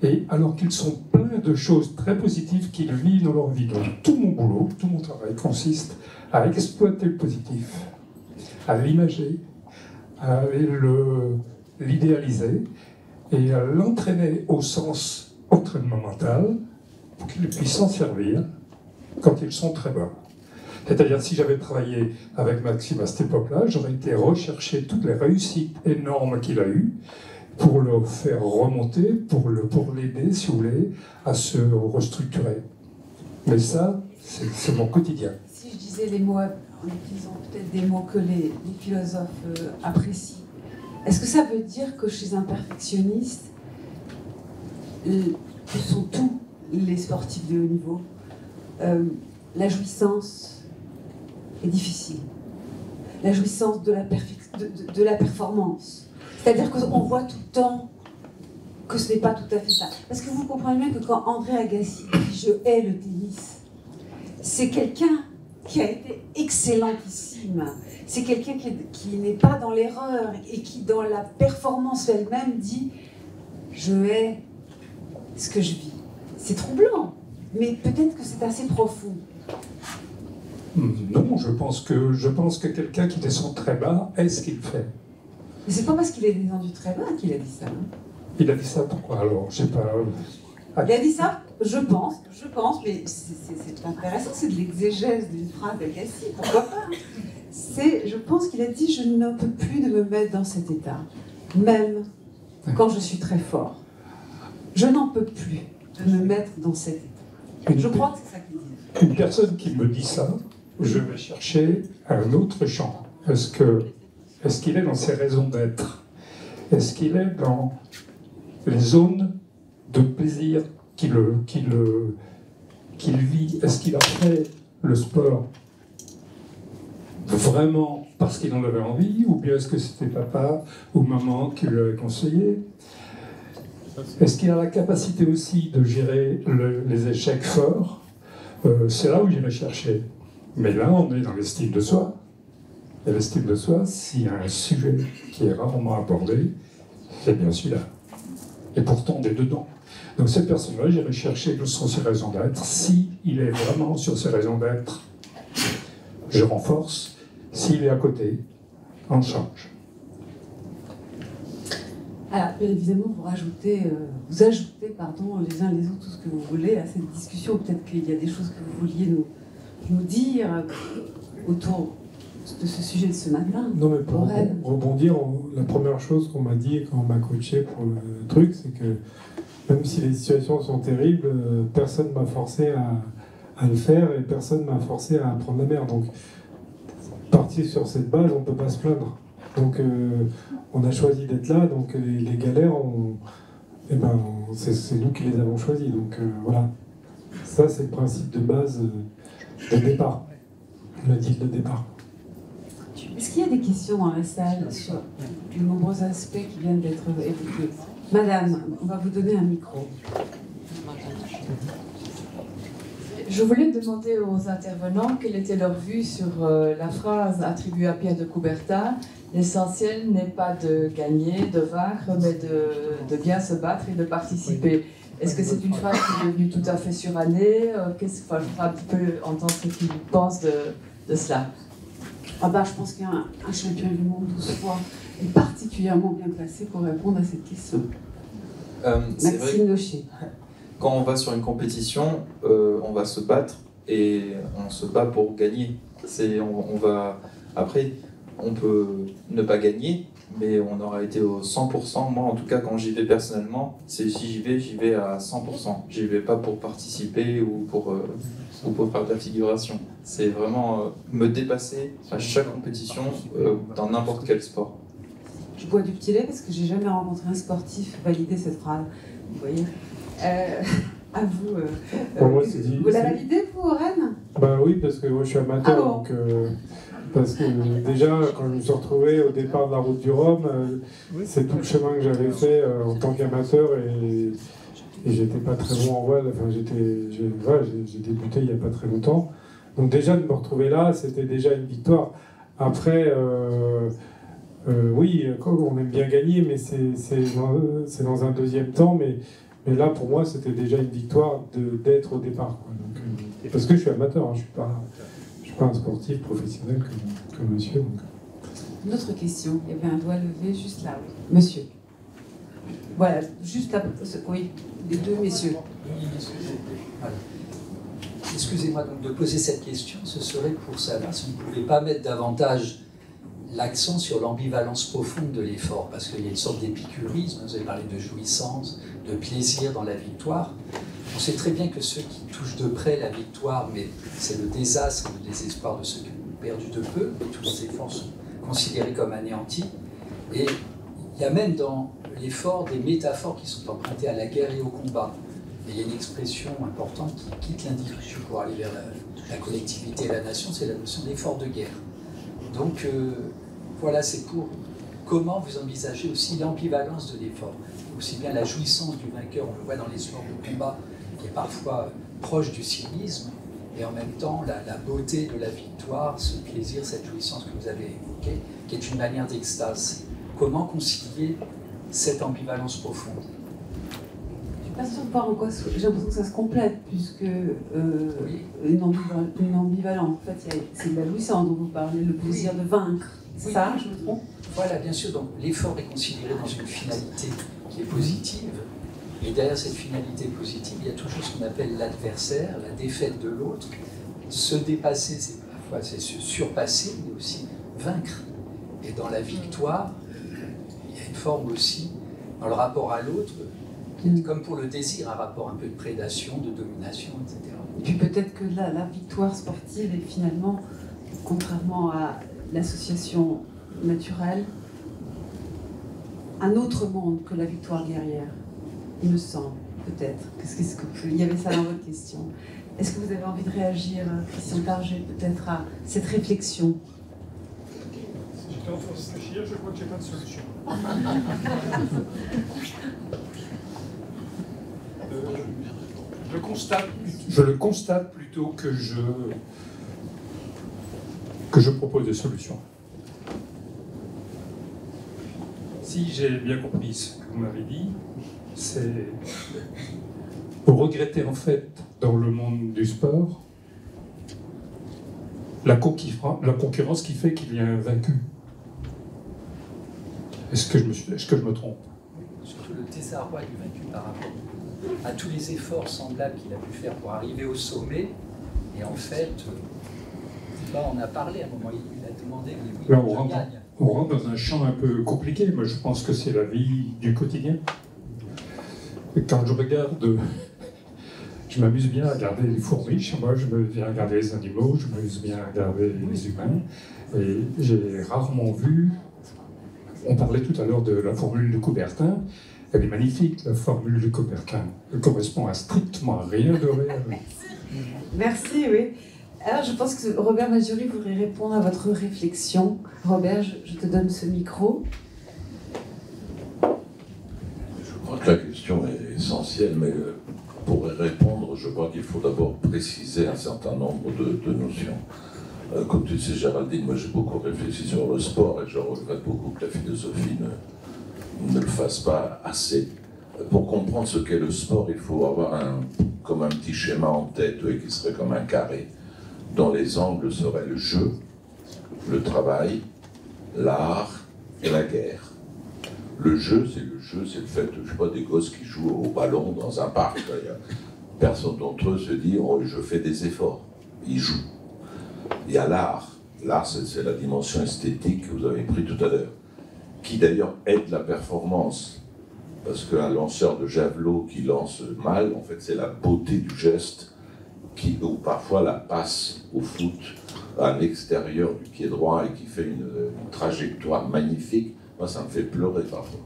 et alors qu'ils sont pleins de choses très positives qu'ils vivent dans leur vie. Donc tout mon boulot, tout mon travail consiste à exploiter le positif, à l'imager, à l'idéaliser, et à l'entraîner au sens entraînement mental pour qu'ils puissent s'en servir quand ils sont très bas. C'est-à-dire, si j'avais travaillé avec Maxime à cette époque-là, j'aurais été rechercher toutes les réussites énormes qu'il a eues pour le faire remonter, pour l'aider, si vous voulez, à se restructurer. Mais ça, c'est mon quotidien. Si je disais les mots, en utilisant peut-être des mots que les philosophes apprécient, est-ce que ça veut dire que chez un perfectionniste, que sont tous les sportifs de haut niveau, la jouissance est difficile? La jouissance de la performance. C'est-à-dire qu'on voit tout le temps que ce n'est pas tout à fait ça. Parce que vous comprenez bien que quand André Agassi dit « je hais le tennis », c'est quelqu'un qui a été excellentissime. C'est quelqu'un qui n'est pas dans l'erreur et qui, dans la performance elle-même, dit « je hais ce que je vis ». C'est troublant. mais peut-être que c'est assez profond. Non, je pense que quelqu'un qui descend très bas est ce qu'il fait. Mais c'est pas parce qu'il est descendu très bas qu'il a dit ça. Hein. Il a dit ça pourquoi alors? Je sais pas. Il a dit ça, je pense, mais c'est intéressant, c'est de l'exégèse d'une phrase d'Agassi, pourquoi pas? Je pense qu'il a dit, je ne peux plus de me mettre dans cet état, même quand je suis très fort. Je n'en peux plus de me mettre dans cet état. Je crois que c'est ça qu'il dit. Une personne qui me dit ça, je vais chercher un autre champ. Est-ce qu'il est dans ses raisons d'être? Est-ce qu'il est dans les zones de plaisir qu'il vit? Est-ce qu'il a fait le sport vraiment parce qu'il en avait envie, ou bien est-ce que c'était papa ou maman qui lui avait conseillé? Est-ce qu'il a la capacité aussi de gérer les échecs forts? C'est là où j'irai chercher. Mais là, on est dans l'estime de soi. Et l'estime de soi, s'il y a un sujet qui est rarement abordé, c'est bien celui-là. Et pourtant, on est dedans. Donc cette personne-là, j'irai chercher sur ses raisons d'être. S'il est vraiment sur ses raisons d'être, je renforce. S'il est à côté, on change. Alors, bien évidemment, vous ajoutez les uns les autres tout ce que vous voulez à cette discussion. Peut-être qu'il y a des choses que vous vouliez nous dire autour de ce sujet de ce matin. Non, mais pour rebondir, la première chose qu'on m'a dit quand on m'a coaché pour le truc, c'est que même si les situations sont terribles, personne ne m'a forcé à le faire et personne ne m'a forcé à prendre la mer. Donc, partir sur cette base, on ne peut pas se plaindre. Donc, on a choisi d'être là, donc les galères, c'est nous qui les avons choisies. Donc, voilà. Ça, c'est le principe de base de départ. Le deal de départ. Est-ce qu'il y a des questions dans la salle sur les nombreux aspects qui viennent d'être évoqués? Madame, on va vous donner un micro. Je voulais demander aux intervenants quelle était leur vue sur la phrase attribuée à Pierre de Coubertin. L'essentiel n'est pas de gagner, de vaincre, mais de bien se battre et de participer. Est-ce que c'est une phrase qui est devenue tout à fait surannée? Je voudrais un petit peu entendre ce qu'ils pensent de cela. Je pense qu'un champion du monde 12 fois est particulièrement bien placé pour répondre à cette question. Maxime Locher. Quand on va sur une compétition, on va se battre et on se bat pour gagner. Après, on peut ne pas gagner, mais on aura été au 100%. Moi, en tout cas, quand j'y vais personnellement, si j'y vais à 100%. J'y vais pas pour participer ou pour faire de la figuration. C'est vraiment me dépasser à chaque compétition dans n'importe quel sport. Je bois du petit lait parce que j'ai jamais rencontré un sportif valider cette phrase. Vous voyez à vous. Vous la validez, vous, Rennes? Oui, parce que moi je suis amateur. Donc, parce que déjà, quand je me suis retrouvé au départ de la route du Rhum, c'est tout le chemin que j'avais fait en tant qu'amateur et j'étais pas très bon en voile. Enfin, j'ai débuté il n'y a pas très longtemps. Donc déjà, de me retrouver là, c'était déjà une victoire. Après, oui, on aime bien gagner, mais c'est dans un deuxième temps. Mais là, pour moi, c'était déjà une victoire d'être au départ. Quoi. Donc, parce que je suis amateur, hein, je suis pas un sportif professionnel comme monsieur. Donc. Une autre question. Il y avait un doigt levé juste là. Oui. Monsieur. Voilà, juste là. Oui, les deux messieurs. Voilà. Excusez-moi donc de poser cette question. Ce serait pour savoir si vous ne pouvez pas mettre davantage l'accent sur l'ambivalence profonde de l'effort, parce qu'il y a une sorte d'épicurisme, vous avez parlé de jouissance, de plaisir dans la victoire. On sait très bien que ceux qui touchent de près la victoire, mais c'est le désastre, le désespoir de ceux qui ont perdu de peu, et tous les efforts sont considérés comme anéantis. Et il y a même dans l'effort des métaphores qui sont empruntées à la guerre et au combat. Et il y a une expression importante qui quitte l'individu pour aller vers la collectivité et la nation, c'est la notion d'effort de guerre. Donc voilà, c'est pour comment vous envisagez aussi l'ambivalence de l'effort. Aussi bien la jouissance du vainqueur, on le voit dans les sports de combat, qui est parfois proche du cynisme, et en même temps la beauté de la victoire, ce plaisir, cette jouissance que vous avez évoquée, qui est une manière d'extase. Comment concilier cette ambivalence profonde? pas sûre de voir en quoi j'ai l'impression que ça se complète, puisque une ambivalence. En fait, c'est de la jouissance dont vous parlez, le plaisir de vaincre. C'est ça, je me trompe? Voilà, bien sûr. Donc l'effort est considéré dans une finalité qui est positive. Et derrière cette finalité positive, il y a toujours ce qu'on appelle l'adversaire, la défaite de l'autre. Se dépasser, c'est parfois se surpasser, mais aussi vaincre. Et dans la victoire, il y a une forme aussi, dans le rapport à l'autre, comme pour le désir, un rapport un peu de prédation, de domination, etc. Et puis peut-être que là, la victoire sportive est finalement, contrairement à l'association naturelle, un autre monde que la victoire guerrière. Il me semble, peut-être. Il y avait ça dans votre question. Est-ce que vous avez envie de réagir, Christian Target, peut-être à cette réflexion? J'étais en train de réfléchir, je crois que j'ai pas de solution. Je le constate plutôt que je propose des solutions. Si j'ai bien compris ce que vous m'avez dit, c'est vous regrettez en fait dans le monde du sport la concurrence qui fait qu'il y a un vaincu. Est-ce que je me trompe? Surtout le désarroi du vaincu par rapport à tous les efforts semblables qu'il a pu faire pour arriver au sommet. Et en fait, là on a parlé à un moment, il a demandé, mais oui, là, je on rentre dans un champ un peu compliqué. Moi, je pense que c'est la vie du quotidien. Et quand je regarde, je m'amuse bien à regarder les fourmis. Chez moi, je me viens regarder les animaux, je m'amuse bien à regarder les humains. Et j'ai rarement vu. On parlait tout à l'heure de la formule de Coubertin. Elle est magnifique, la formule de Coubertin. Elle correspond à strictement rien de réel. Merci, oui. Alors, je pense que Robert Majori voudrait répondre à votre réflexion. Robert, je te donne ce micro. Je crois que la question est essentielle, mais pour y répondre, je crois qu'il faut d'abord préciser un certain nombre de notions. Comme tu sais, Géraldine, moi j'ai beaucoup réfléchi sur le sport et je regrette beaucoup que la philosophie ne le fasse pas assez. Pour comprendre ce qu'est le sport, il faut avoir comme un petit schéma en tête, qui serait comme un carré, dont les angles seraient le jeu, le travail, l'art et la guerre. Le jeu, c'est le fait, je sais pas, des gosses qui jouent au ballon dans un parc. Personne d'entre eux se dit oh, je fais des efforts. Ils jouent. Il y a l'art. L'art, c'est la dimension esthétique que vous avez pris tout à l'heure, qui d'ailleurs aide la performance. Parce qu'un lanceur de javelot qui lance mal, en fait, c'est la beauté du geste, ou parfois la passe au foot à l'extérieur du pied droit et qui fait une trajectoire magnifique. Moi, ça me fait pleurer parfois.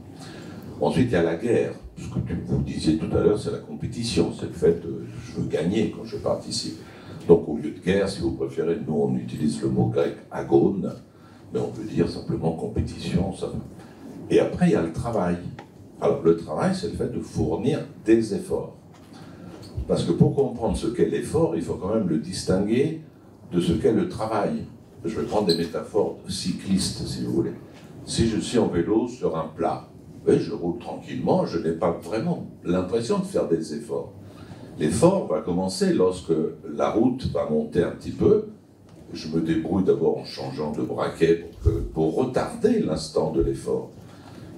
Ensuite, il y a la guerre. Ce que vous disiez tout à l'heure, c'est la compétition. C'est le fait de je veux gagner quand je participe. Donc, au lieu de guerre, si vous préférez, nous, on utilise le mot grec agone, mais on peut dire simplement compétition. Ça. Et après, il y a le travail. Alors, le travail, c'est le fait de fournir des efforts. Parce que pour comprendre ce qu'est l'effort, il faut quand même le distinguer de ce qu'est le travail. Je vais prendre des métaphores cyclistes, si vous voulez. Si je suis en vélo sur un plat, je roule tranquillement, je n'ai pas vraiment l'impression de faire des efforts. L'effort va commencer lorsque la route va monter un petit peu. Je me débrouille d'abord en changeant de braquet pour retarder l'instant de l'effort.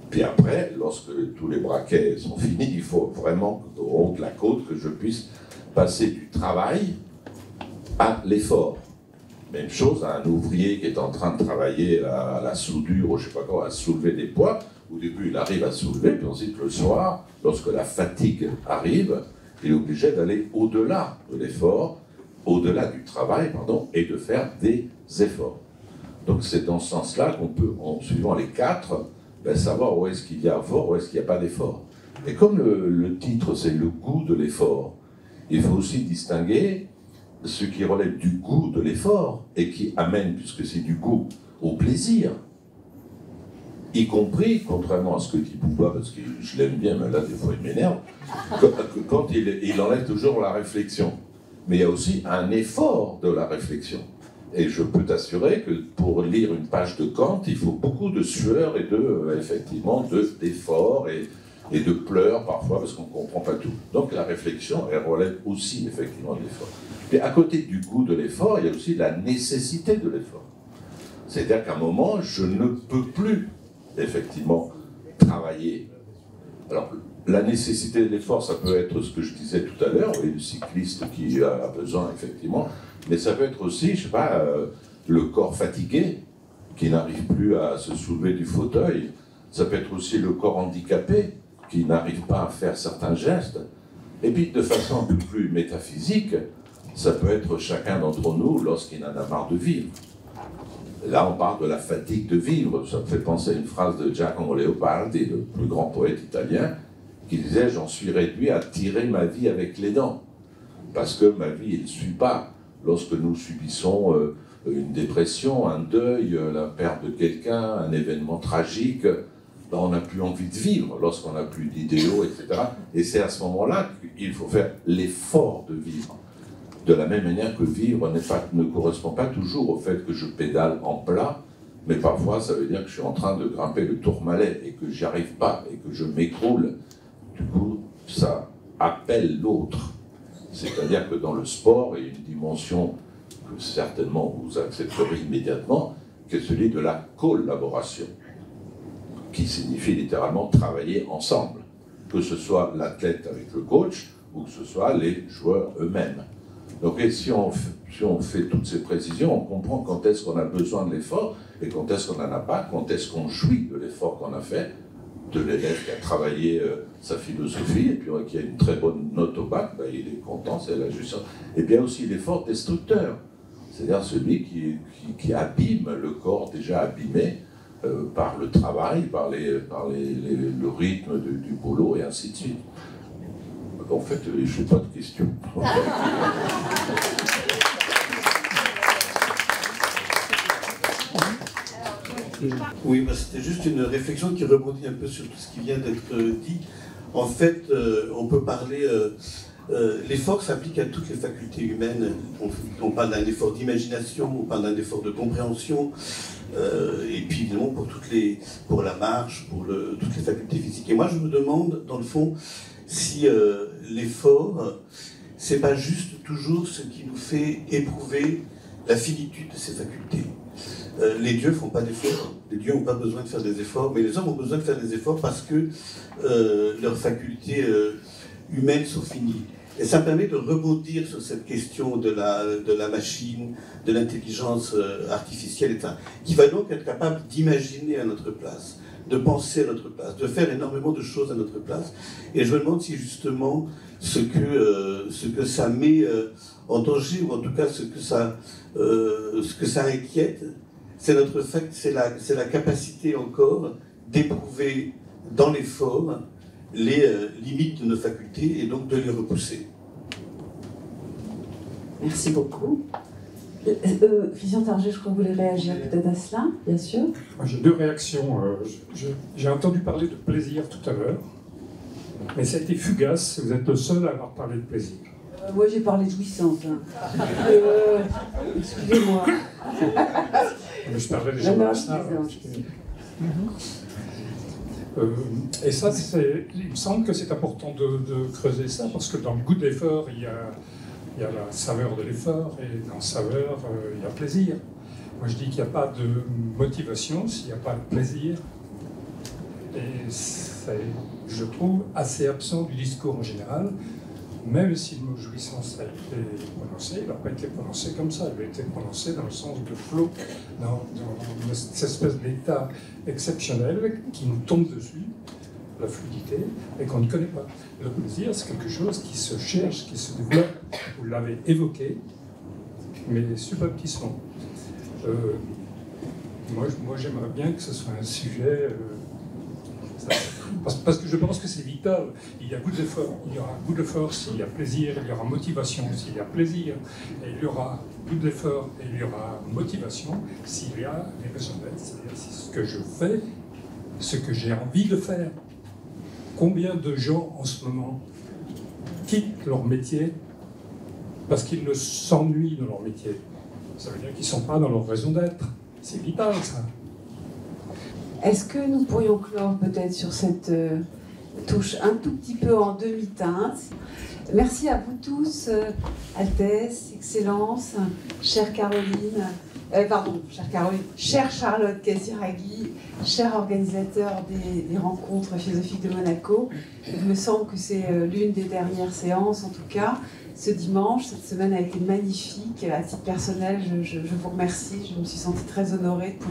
Puis après, lorsque tous les braquets sont finis, il faut vraiment, au haut de la côte, que je puisse passer du travail à l'effort. Même chose à un ouvrier qui est en train de travailler à la soudure, ou je ne sais pas quoi, à soulever des poids. Au début, il arrive à soulever, puis ensuite, le soir, lorsque la fatigue arrive, il est obligé d'aller au-delà de l'effort, au-delà du travail, et de faire des efforts. Donc c'est dans ce sens-là qu'on peut, en suivant les quatre, savoir où est-ce qu'il y a effort, où est-ce qu'il n'y a pas d'effort. Et comme le titre, c'est le goût de l'effort, il faut aussi distinguer ce qui relève du goût de l'effort et qui amène, puisque c'est du goût, au plaisir. Y compris, contrairement à ce que dit Bouba, parce que je l'aime bien, mais là, des fois, il m'énerve, quand il enlève toujours la réflexion. Mais il y a aussi un effort de la réflexion. Et je peux t'assurer que pour lire une page de Kant, il faut beaucoup de sueur et effectivement, d'effort. Et et de pleurs parfois parce qu'on ne comprend pas tout. Donc la réflexion, elle relève aussi effectivement de l'effort. Puis à côté du goût de l'effort, il y a aussi la nécessité de l'effort. C'est-à-dire qu'à un moment, je ne peux plus effectivement travailler. Alors la nécessité de l'effort, ça peut être ce que je disais tout à l'heure, le cycliste qui a besoin effectivement, mais ça peut être aussi, je sais pas, le corps fatigué qui n'arrive plus à se soulever du fauteuil. Ça peut être aussi le corps handicapé qui n'arrive pas à faire certains gestes. Et puis, de façon un peu plus métaphysique, ça peut être chacun d'entre nous lorsqu'il en a marre de vivre. Là, on parle de la fatigue de vivre. Ça me fait penser à une phrase de Giacomo Leopardi, le plus grand poète italien, qui disait « J'en suis réduit à tirer ma vie avec les dents. » Parce que ma vie, elle ne suit pas. Lorsque nous subissons une dépression, un deuil, la perte de quelqu'un, un événement tragique, ben on n'a plus envie de vivre lorsqu'on n'a plus d'idéaux, etc. Et c'est à ce moment-là qu'il faut faire l'effort de vivre. De la même manière que vivre ne correspond pas toujours au fait que je pédale en plat, mais parfois ça veut dire que je suis en train de grimper le Tourmalet et que j'y arrive pas et que je m'écroule. Du coup, ça appelle l'autre. C'est-à-dire que dans le sport, il y a une dimension que certainement vous accepterez immédiatement, qui est celui de la collaboration, qui signifie littéralement travailler ensemble, que ce soit l'athlète avec le coach ou que ce soit les joueurs eux-mêmes. Donc si on fait toutes ces précisions, on comprend quand est-ce qu'on a besoin de l'effort et quand est-ce qu'on n'en a pas, quand est-ce qu'on jouit de l'effort qu'on a fait, de l'élève qui a travaillé sa philosophie et puis qui a une très bonne note au bac, ben, il est content, c'est la justice. Et bien aussi l'effort destructeur, c'est-à-dire celui qui abîme le corps déjà abîmé par le travail, par le rythme du boulot et ainsi de suite. En fait, je n'ai pas de questions. Oui, bah, c'était juste une réflexion qui rebondit un peu sur tout ce qui vient d'être dit. En fait, on peut parler... l'effort s'applique à toutes les facultés humaines. On parle d'un effort d'imagination, on parle d'un effort de compréhension, et puis évidemment pour la marche, pour toutes les facultés physiques. Et moi, je me demande, dans le fond, si l'effort, c'est pas juste toujours ce qui nous fait éprouver la finitude de ces facultés. Les dieux font pas d'efforts, les dieux n'ont pas besoin de faire des efforts, mais les hommes ont besoin de faire des efforts parce que leurs facultés humaines sont finies. Et ça me permet de rebondir sur cette question de la machine, de l'intelligence artificielle, etc., qui va donc être capable d'imaginer à notre place, de penser à notre place, de faire énormément de choses à notre place. Et je me demande si justement ce que ça met en danger, ou en tout cas ce que ça inquiète, c'est la capacité encore d'éprouver dans l'effort les limites de nos facultés et donc de les repousser. Merci beaucoup. Christian Target, je crois que vous voulez réagir peut-être à cela, bien sûr. J'ai deux réactions. J'ai entendu parler de plaisir tout à l'heure, mais ça a été fugace. Vous êtes le seul à avoir parlé de plaisir. Moi, j'ai parlé de jouissance. Hein. Excusez-moi. Mais je parlais déjà de ça. Et ça, il me semble que c'est important de creuser ça, parce que dans le goût de l'effort, il y a la saveur de l'effort, et dans la saveur, il y a plaisir. Moi, je dis qu'il n'y a pas de motivation s'il n'y a pas de plaisir. Et c'est, je trouve, assez absent du discours en général, même si le mot jouissance a été prononcé, il n'a pas été prononcé comme ça, il a été prononcé dans le sens de flot, dans cette espèce d'état exceptionnel qui nous tombe dessus, la fluidité, et qu'on ne connaît pas. Le plaisir, c'est quelque chose qui se cherche, qui se développe. Vous l'avez évoqué, mais subrepticement. Moi, j'aimerais bien que ce soit un sujet... Parce que je pense que c'est vital. Il y a goût d'effort, il y aura goût d'effort s'il y a plaisir, il y aura motivation s'il y a plaisir, et il y aura goût d'effort et il y aura motivation s'il y a les raisons d'être, c'est-à-dire si ce que je fais, ce que j'ai envie de faire. Combien de gens en ce moment quittent leur métier parce qu'ils ne s'ennuient dans leur métier? Ça veut dire qu'ils ne sont pas dans leur raison d'être. C'est vital, ça. Est-ce que nous pourrions clore peut-être sur cette touche un tout petit peu en demi-teinte. Merci à vous tous, Altesse, Excellence, chère Caroline, chère Charlotte Casiraghi, cher organisateur des rencontres philosophiques de Monaco. Il me semble que c'est l'une des dernières séances, en tout cas, ce dimanche. Cette semaine a été magnifique. À titre personnel, je vous remercie. Je me suis sentie très honorée de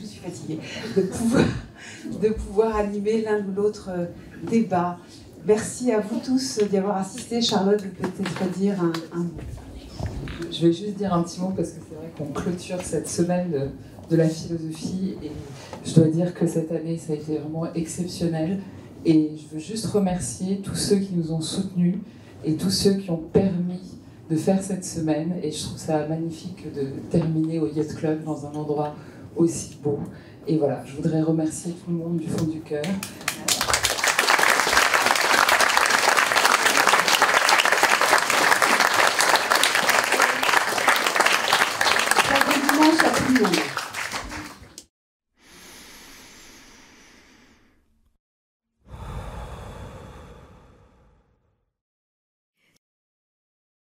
je suis fatiguée, de pouvoir animer l'un ou l'autre débat. Merci à vous tous d'y avoir assisté. Charlotte, vous pouvez peut-être dire un mot. Je vais juste dire un petit mot parce que c'est vrai qu'on clôture cette semaine de la philosophie et je dois dire que cette année ça a été vraiment exceptionnel et je veux juste remercier tous ceux qui nous ont soutenus et tous ceux qui ont permis de faire cette semaine et je trouve ça magnifique de terminer au Yacht Club dans un endroit aussi beau et voilà, je voudrais remercier tout le monde du fond du cœur. Bon dimanche à tout le monde.